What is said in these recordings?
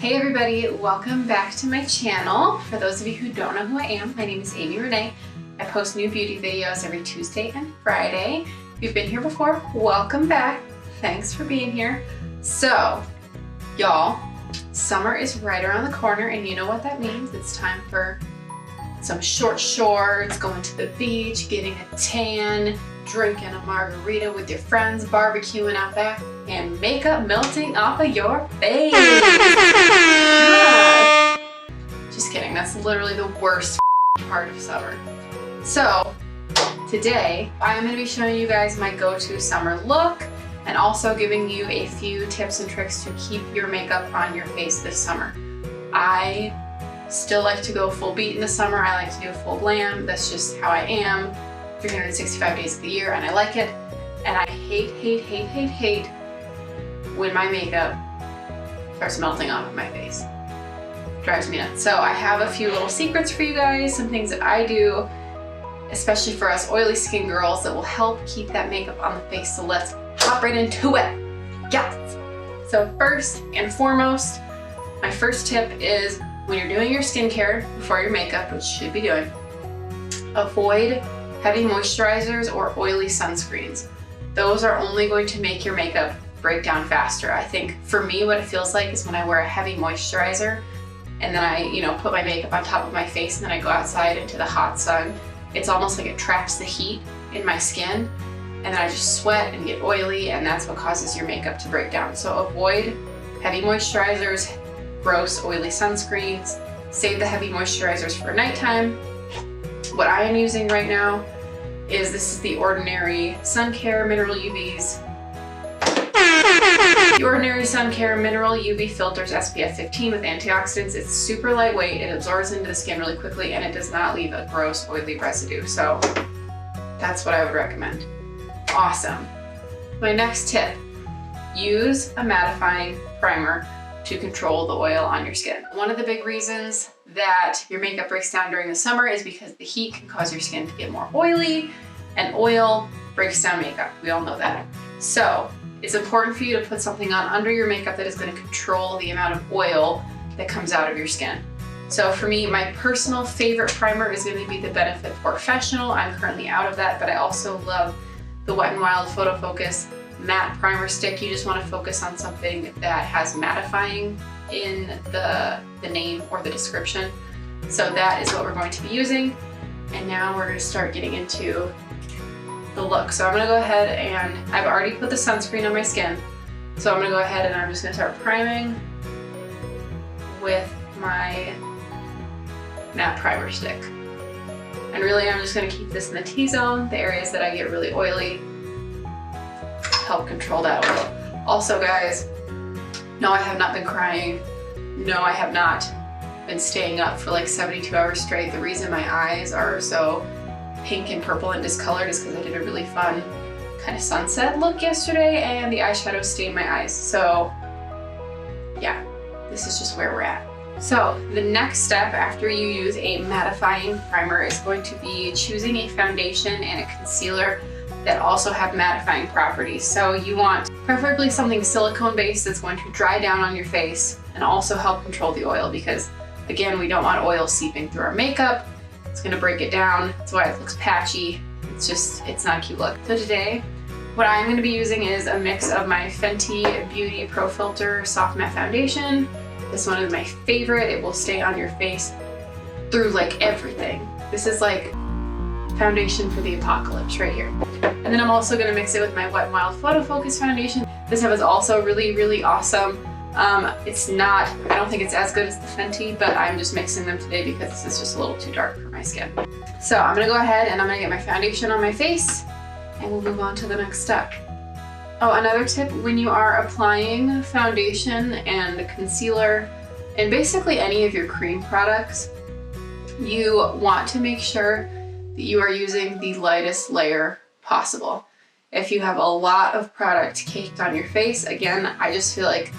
Hey everybody, welcome back to my channel. For those of you who don't know who I am, my name is Amy Renee. I post new beauty videos every Tuesday and Friday. If you've been here before, welcome back. Thanks for being here. So, y'all, summer is right around the corner and you know what that means. It's time for some short shorts, going to the beach, getting a tan, drinking a margarita with your friends, barbecuing out back, and makeup melting off of your face. God. Just kidding, that's literally the worst part of summer. So today I'm going to be showing you guys my go-to summer look and also giving you a few tips and tricks to keep your makeup on your face this summer. I still like to go full beat in the summer. I like to do full glam. That's just how I am 365 days of the year, and I like it. And I hate when my makeup starts melting off of my face. Drives me nuts. So I have a few little secrets for you guys, some things that I do, especially for us oily skin girls, that will help keep that makeup on the face. So let's hop right into it. Yes! So first and foremost, my first tip is when you're doing your skincare before your makeup, which you should be doing, avoid heavy moisturizers or oily sunscreens. Those are only going to make your makeup break down faster. I think for me, what it feels like is when I wear a heavy moisturizer and then I, put my makeup on top of my face and then I go outside into the hot sun, it's almost like it traps the heat in my skin and then I just sweat and get oily, and that's what causes your makeup to break down. So avoid heavy moisturizers, gross oily sunscreens, save the heavy moisturizers for nighttime. What I am using right now is the Ordinary Sun Care Mineral UVs. The Ordinary Sun Care Mineral UV filters SPF 15 with antioxidants. It's super lightweight, it absorbs into the skin really quickly, and it does not leave a gross oily residue. So that's what I would recommend. Awesome. My next tip, use a mattifying primer to control the oil on your skin. One of the big reasons that your makeup breaks down during the summer is because the heat can cause your skin to get more oily, and oil breaks down makeup. We all know that. So it's important for you to put something on under your makeup that is going to control the amount of oil that comes out of your skin. So for me, my personal favorite primer is going to be the Benefit Professional. I'm currently out of that, but I also love the Wet n Wild Photo Focus matte primer stick. You just want to focus on something that has mattifying in the name or the description. So that is what we're going to be using. And now we're going to start getting into the look. So I'm going to go ahead and I've already put the sunscreen on my skin. So I'm going to go ahead and I'm just going to start priming with my matte primer stick. And really I'm just going to keep this in the T-zone, the areas that I get really oily, help control that oil. Also guys, no, I have not been crying. No, I have not been staying up for like 72 hours straight. The reason my eyes are so pink and purple and discolored is because I did a really fun kind of sunset look yesterday and the eyeshadow stained my eyes. So yeah, this is just where we're at. So the next step after you use a mattifying primer is going to be choosing a foundation and a concealer that also have mattifying properties. So you want preferably something silicone based that's going to dry down on your face and also help control the oil, because again, we don't want oil seeping through our makeup. It's going to break it down. That's why it looks patchy. It's not a cute look. So today, what I'm going to be using is a mix of my Fenty Beauty Pro Filter Soft Matte Foundation. This one is my favorite. It will stay on your face through like everything. This is like foundation for the apocalypse right here. And then I'm also going to mix it with my Wet n Wild Photo Focus Foundation. This stuff is also really awesome. It's not, I don't think it's as good as the Fenty, but I'm just mixing them today because this is just a little too dark for my skin. So I'm going to go ahead and I'm going to get my foundation on my face and we'll move on to the next step. Oh, another tip, when you are applying foundation and concealer and basically any of your cream products, you want to make sure that you are using the lightest layer possible. If you have a lot of product caked on your face, again, I just feel like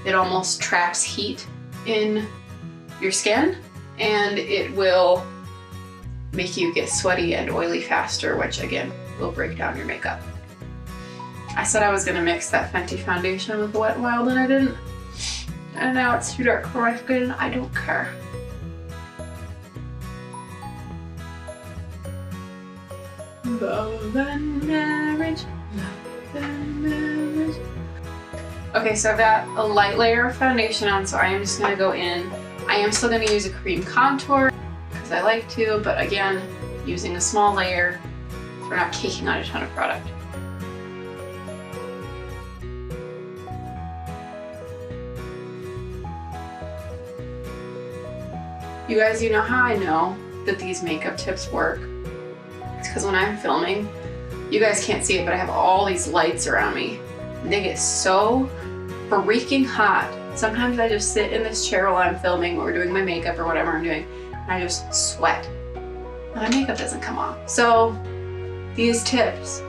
it almost traps heat in your skin and it will make you get sweaty and oily faster, which again will break down your makeup. I said I was gonna mix that Fenty foundation with the Wet n Wild and I didn't. And now it's too dark for my skin. I don't care. Love and marriage. Love and marriage. Okay, so I've got a light layer of foundation on, so I am just gonna go in. I am still gonna use a cream contour because I like to, but again, using a small layer so we're not caking on a ton of product. You guys, you know how I know that these makeup tips work? It's because when I'm filming, you guys can't see it, but I have all these lights around me. And they get so freaking hot. Sometimes I just sit in this chair while I'm filming or doing my makeup or whatever I'm doing, and I just sweat. My makeup doesn't come off. So these tips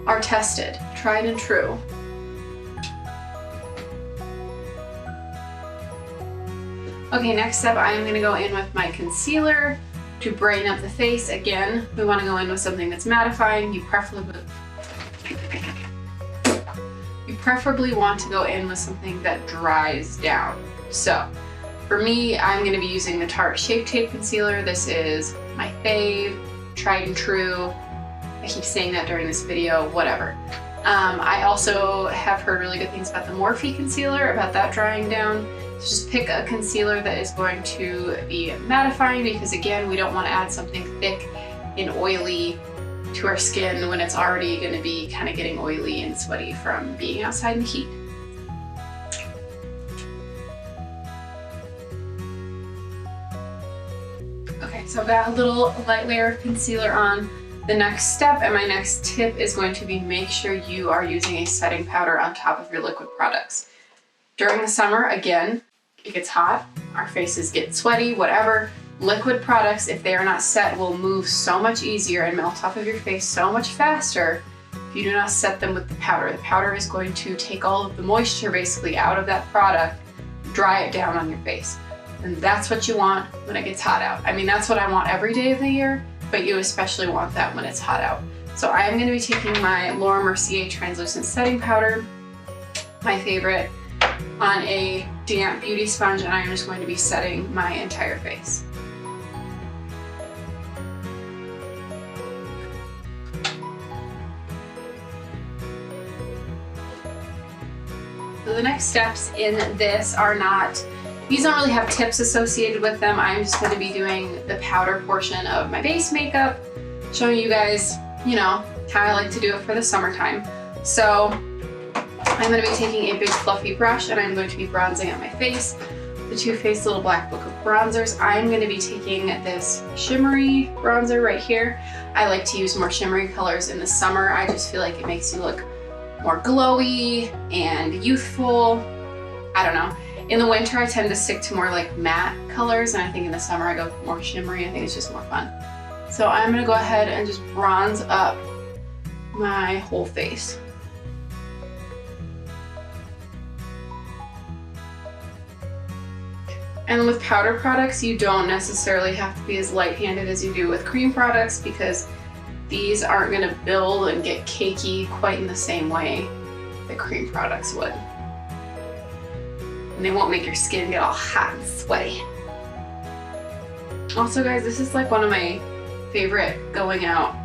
are tested, tried and true. Okay, next up I am going to go in with my concealer to brighten up the face. Again, we want to go in with something that's mattifying. You preferably want to go in with something that dries down. So for me, I'm going to be using the Tarte Shape Tape Concealer. This is my fave, tried and true. I keep saying that during this video, whatever. I also have heard really good things about the Morphe concealer, about that drying down. So just pick a concealer that is going to be mattifying, because again, we don't want to add something thick and oily to our skin when it's already going to be kind of getting oily and sweaty from being outside in the heat. Okay, so I've got a little light layer of concealer on. The next step and my next tip is going to be make sure you are using a setting powder on top of your liquid products. During the summer, again, it gets hot, our faces get sweaty, whatever. Liquid products, if they are not set, will move so much easier and melt off of your face so much faster if you do not set them with the powder. The powder is going to take all of the moisture basically out of that product, dry it down on your face. And that's what you want when it gets hot out. I mean, that's what I want every day of the year, but you especially want that when it's hot out. So I am going to be taking my Laura Mercier Translucent Setting Powder, my favorite, on a damp beauty sponge, and I am just going to be setting my entire face. So the next steps in this are not, these don't really have tips associated with them. I'm just going to be doing the powder portion of my base makeup, showing you guys, you know, how I like to do it for the summertime. So I'm going to be taking a big fluffy brush and I'm going to be bronzing out my face. The Too Faced Little Black Book of Bronzers. I'm going to be taking this shimmery bronzer right here. I like to use more shimmery colors in the summer. I just feel like it makes you look more glowy and youthful. I don't know. In the winter, I tend to stick to more like matte colors, and I think in the summer I go more shimmery. I think it's just more fun. So I'm gonna go ahead and just bronze up my whole face. And with powder products, you don't necessarily have to be as light-handed as you do with cream products, because these aren't going to build and get cakey quite in the same way that cream products would. And they won't make your skin get all hot and sweaty. Also guys, this is like one of my favorite going out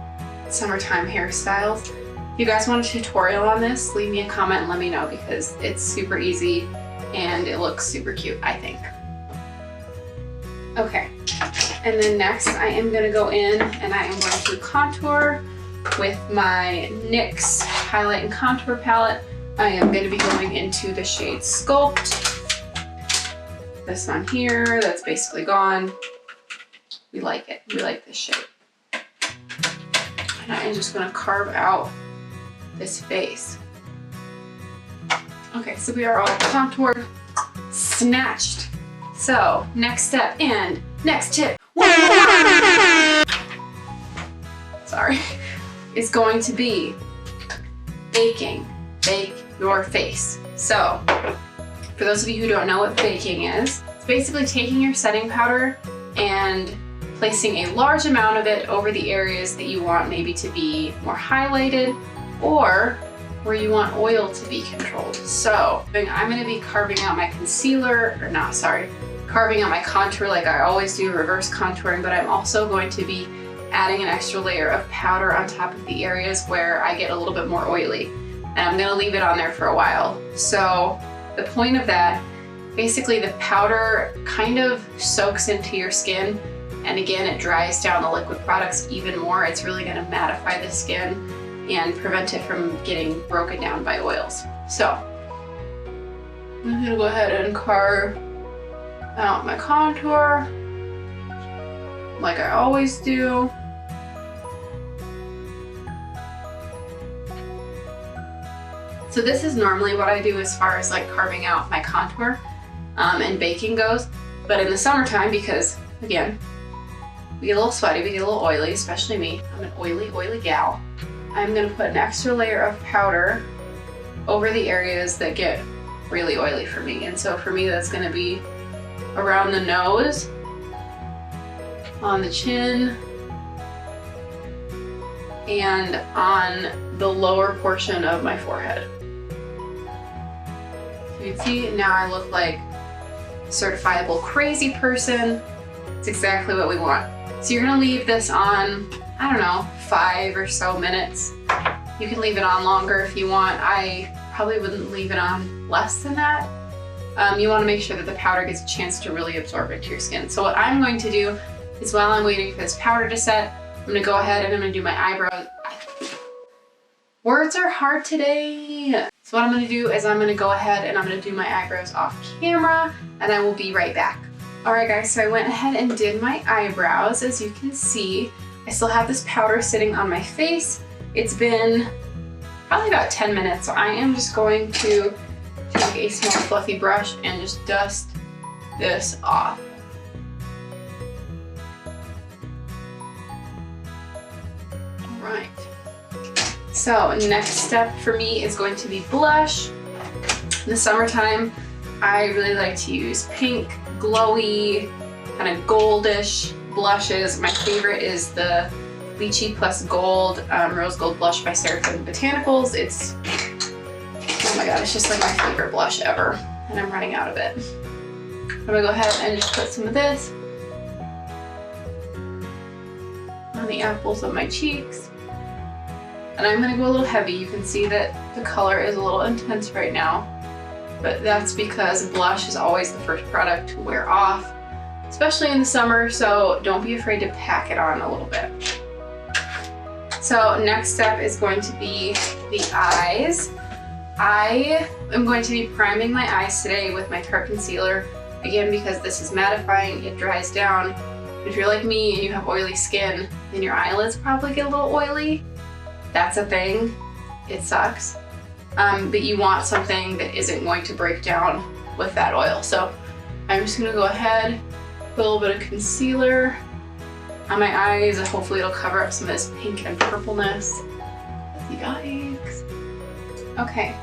summertime hairstyles. If you guys want a tutorial on this, leave me a comment and let me know, because it's super easy and it looks super cute, I think. Okay, and then next I am going to go in and I am going to contour with my NYX Highlight and Contour Palette. I am going to be going into the shade Sculpt. This one here, that's basically gone. We like it. We like this shade. And I am just going to carve out this face. Okay, so we are all contoured, snatched. So, next step and next tip, sorry, is going to be baking. Bake your face. So, for those of you who don't know what baking is, it's basically taking your setting powder and placing a large amount of it over the areas that you want maybe to be more highlighted, or where you want oil to be controlled. So I'm gonna be carving out my concealer, or not, sorry, carving out my contour like I always do, reverse contouring, but I'm also going to be adding an extra layer of powder on top of the areas where I get a little bit more oily. And I'm gonna leave it on there for a while. So the point of that, basically the powder kind of soaks into your skin, and again, it dries down the liquid products even more. It's really gonna mattify the skin and prevent it from getting broken down by oils. So I'm gonna go ahead and carve out my contour like I always do. So this is normally what I do as far as like carving out my contour and baking goes. But in the summertime, because again, we get a little sweaty, we get a little oily, especially me. I'm an oily gal. I'm gonna put an extra layer of powder over the areas that get really oily for me. And so for me, that's gonna be around the nose, on the chin, and on the lower portion of my forehead. So you can see now I look like a certifiable crazy person. It's exactly what we want. So you're gonna leave this on, I don't know, 5 or so minutes. You can leave it on longer if you want. I probably wouldn't leave it on less than that. You wanna make sure that the powder gets a chance to really absorb into your skin. So what I'm going to do is while I'm waiting for this powder to set, I'm gonna go ahead and I'm gonna do my eyebrows. Words are hard today. So what I'm gonna do is I'm gonna go ahead and I'm gonna do my eyebrows off camera, and I will be right back. All right guys, so I went ahead and did my eyebrows. As you can see, I still have this powder sitting on my face. It's been probably about 10 minutes, so I am just going to take a small fluffy brush and just dust this off. All right. So next step for me is going to be blush. In the summertime, I really like to use pink, glowy, kind of goldish blushes. My favorite is the Lychee Plus Gold Rose Gold Blush by Seraphim Botanicals. It's, oh my god, it's just like my favorite blush ever, and I'm running out of it. I'm gonna go ahead and just put some of this on the apples of my cheeks. And I'm gonna go a little heavy. You can see that the color is a little intense right now, but that's because blush is always the first product to wear off, especially in the summer, so don't be afraid to pack it on a little bit. So next step is going to be the eyes. I am going to be priming my eyes today with my Tarte Concealer, again because this is mattifying, it dries down. If you're like me and you have oily skin, then your eyelids probably get a little oily. That's a thing, it sucks. But you want something that isn't going to break down with that oil. So I'm just gonna go ahead, put a little bit of concealer on my eyes, and hopefully it'll cover up some of this pink and purpleness. Yikes. Okay,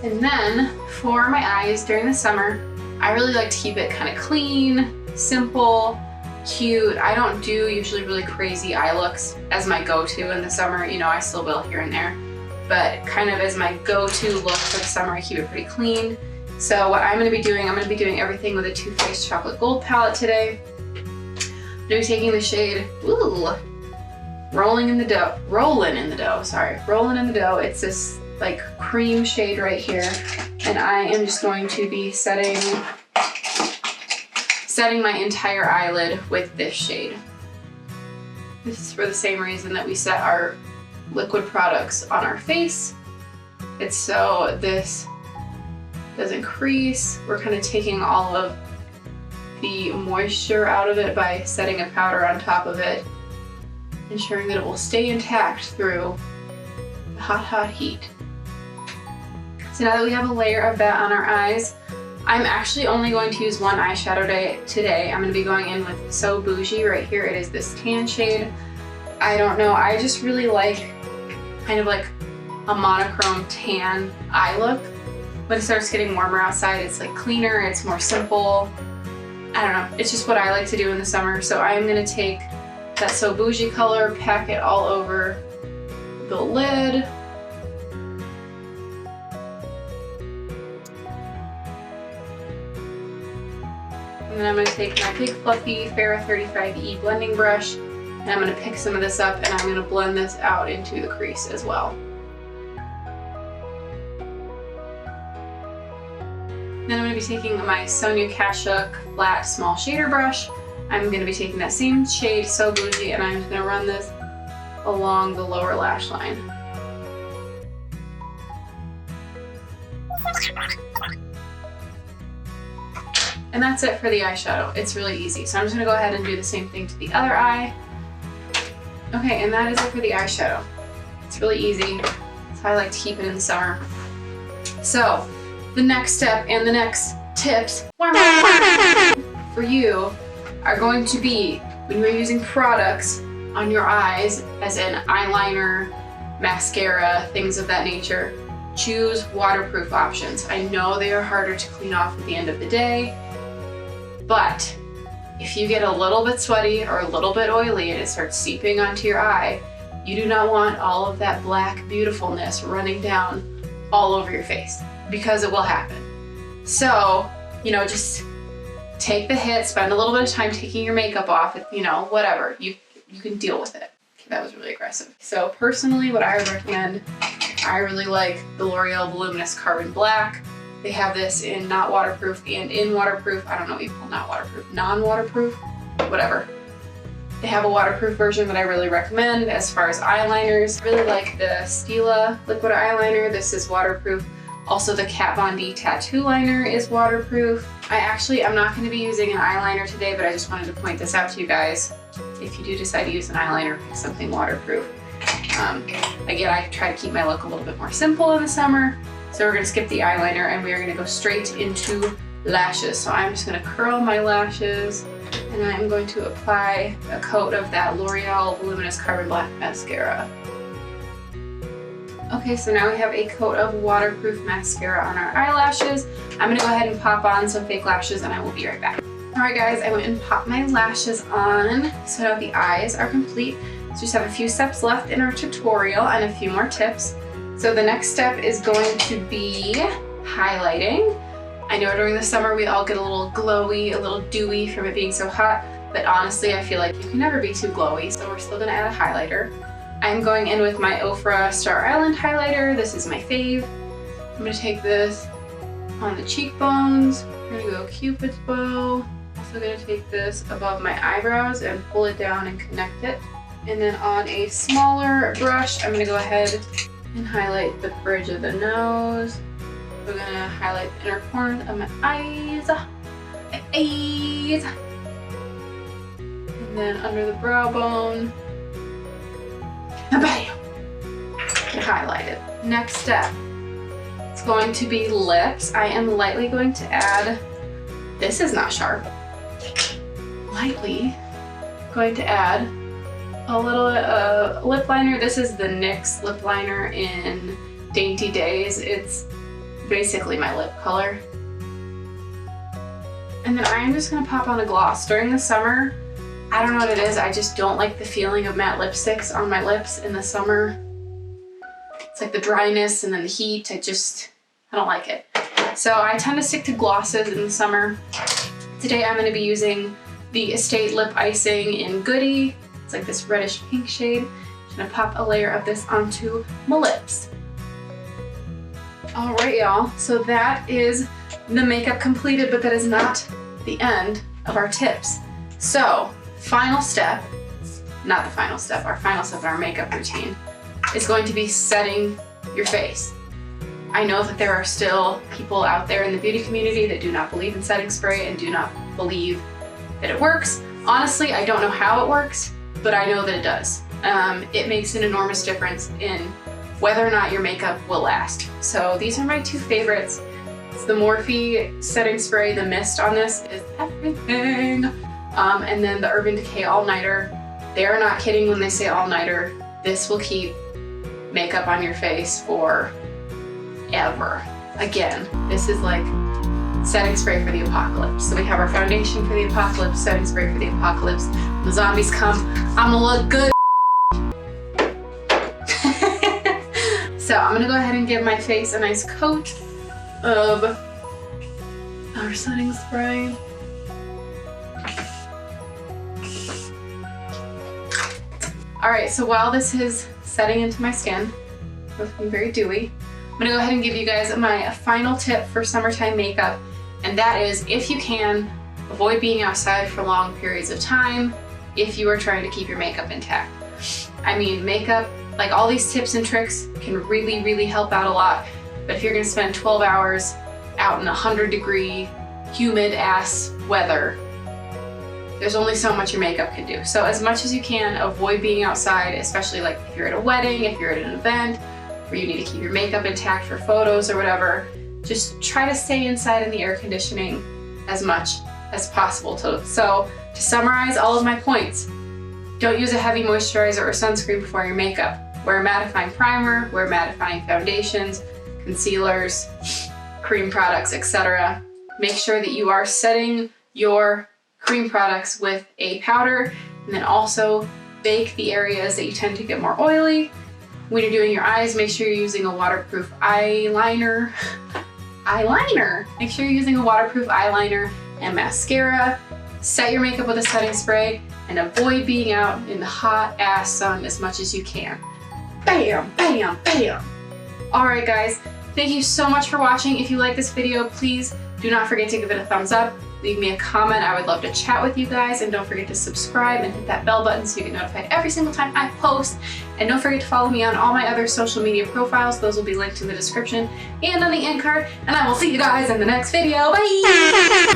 and then for my eyes during the summer, I really like to keep it kind of clean, simple, cute. I don't do usually really crazy eye looks as my go-to in the summer. You know, I still will here and there, but kind of as my go-to look for the summer, I keep it pretty clean. So what I'm gonna be doing, I'm gonna be doing everything with a Too Faced Chocolate Gold palette today. I'm gonna be taking the shade, ooh, Rolling in the Dough. It's this like cream shade right here. And I am just going to be setting my entire eyelid with this shade. This is for the same reason that we set our liquid products on our face. It's so this doesn't crease. We're kind of taking all of the moisture out of it by setting a powder on top of it, ensuring that it will stay intact through the hot heat. So now that we have a layer of that on our eyes, I'm actually only going to use one eyeshadow today. I'm going to be going in with So Bougie right here. It is this tan shade. I don't know, I just really like kind of like a monochrome tan eye look. When it starts getting warmer outside, it's like cleaner, it's more simple. I don't know, it's just what I like to do in the summer. So I'm going to take that So Bougie color, pack it all over the lid. And then I'm gonna take my big fluffy Farrah 35E blending brush, and I'm gonna pick some of this up and I'm gonna blend this out into the crease as well. Then I'm going to be taking my Sonia Kashuk flat small shader brush. I'm going to be taking that same shade, So Bougie, and I'm just going to run this along the lower lash line. And that's it for the eyeshadow. It's really easy. So I'm just going to go ahead and do the same thing to the other eye. Okay, and that is it for the eyeshadow. It's really easy. That's how I like to keep it in the summer. So the next step and the next tips for you are going to be when you're using products on your eyes, as in eyeliner, mascara, things of that nature, choose waterproof options. I know they are harder to clean off at the end of the day, but if you get a little bit sweaty or a little bit oily and it starts seeping onto your eye, you do not want all of that black beautifulness running down all over your face, because it will happen. So, you know, just take the hit, spend a little bit of time taking your makeup off, you know, whatever. You can deal with it. Okay, that was really aggressive. So personally, what I would recommend, I really like the L'Oreal Voluminous Carbon Black. They have this in not waterproof and in waterproof. I don't know what you call not waterproof, non-waterproof, whatever. They have a waterproof version that I really recommend. As far as eyeliners, I really like the Stila liquid eyeliner. This is waterproof. Also, the Kat Von D tattoo liner is waterproof. I'm not going to be using an eyeliner today, but I just wanted to point this out to you guys. If you do decide to use an eyeliner, pick something waterproof. Again, I try to keep my look a little bit more simple in the summer. So we're going to skip the eyeliner and we are going to go straight into lashes. So I'm just going to curl my lashes and I'm going to apply a coat of that L'Oreal Voluminous Carbon Black mascara. Okay, so now we have a coat of waterproof mascara on our eyelashes. I'm gonna go ahead and pop on some fake lashes and I will be right back. All right guys, I went and popped my lashes on. So now the eyes are complete. So just have a few steps left in our tutorial and a few more tips. So the next step is going to be highlighting. I know during the summer we all get a little glowy, a little dewy from it being so hot, but honestly I feel like you can never be too glowy, so we're still gonna add a highlighter. I'm going in with my Ofra Star Island highlighter. This is my fave. I'm gonna take this on the cheekbones. I'm gonna go Cupid's bow. Also gonna take this above my eyebrows and pull it down and connect it. And then on a smaller brush, I'm gonna go ahead and highlight the bridge of the nose. We're gonna highlight the inner corner of my eyes. And then under the brow bone. Bam! Highlight it. Next step, it's going to be lips. I am lightly going to add, this is not sharp, lightly going to add a little lip liner. This is the NYX lip liner in Dainty Days. It's basically my lip color. And then I'm just gonna pop on a gloss. During the summer, I don't know what it is, I just don't like the feeling of matte lipsticks on my lips in the summer. It's like the dryness and then the heat, I don't like it. So I tend to stick to glosses in the summer. Today I'm gonna be using the Estate Lip Icing in Goody. It's like this reddish pink shade. I'm just gonna pop a layer of this onto my lips. All right, y'all, so that is the makeup completed, but that is not the end of our tips. So, final step, not the final step, our final step in our makeup routine is going to be setting your face. I know that there are still people out there in the beauty community that do not believe in setting spray and do not believe that it works. Honestly, I don't know how it works, but I know that it does. It makes an enormous difference in whether or not your makeup will last. So these are my two favorites. It's the Morphe setting spray. The mist on this is everything. And then the Urban Decay All-Nighter. They are not kidding when they say all-nighter. This will keep makeup on your face for ever. Again, this is like setting spray for the apocalypse. So we have our foundation for the apocalypse, setting spray for the apocalypse. When the zombies come, I'm gonna look good. So I'm gonna go ahead and give my face a nice coat of our setting spray. All right, so while this is setting into my skin, looking very dewy, I'm gonna go ahead and give you guys my final tip for summertime makeup, and that is, if you can, avoid being outside for long periods of time if you are trying to keep your makeup intact. I mean, makeup, like all these tips and tricks can really, really help out a lot, but if you're gonna spend 12 hours out in 100-degree, humid ass weather, there's only so much your makeup can do. So as much as you can, avoid being outside, especially like if you're at a wedding, if you're at an event, where you need to keep your makeup intact for photos or whatever. Just try to stay inside in the air conditioning as much as possible. So to summarize all of my points, don't use a heavy moisturizer or sunscreen before your makeup. Wear a mattifying primer, wear mattifying foundations, concealers, cream products, etc. Make sure that you are setting your cream products with a powder, and then also bake the areas that you tend to get more oily. When you're doing your eyes, make sure you're using a waterproof eyeliner. Make sure you're using a waterproof eyeliner and mascara. Set your makeup with a setting spray and avoid being out in the hot ass sun as much as you can. Bam, bam, bam. All right, guys, thank you so much for watching. If you like this video, please do not forget to give it a thumbs up. Leave me a comment. I would love to chat with you guys, and don't forget to subscribe and hit that bell button so you get notified every single time I post. And don't forget to follow me on all my other social media profiles. Those will be linked in the description and on the end card. And I will see you guys in the next video. Bye!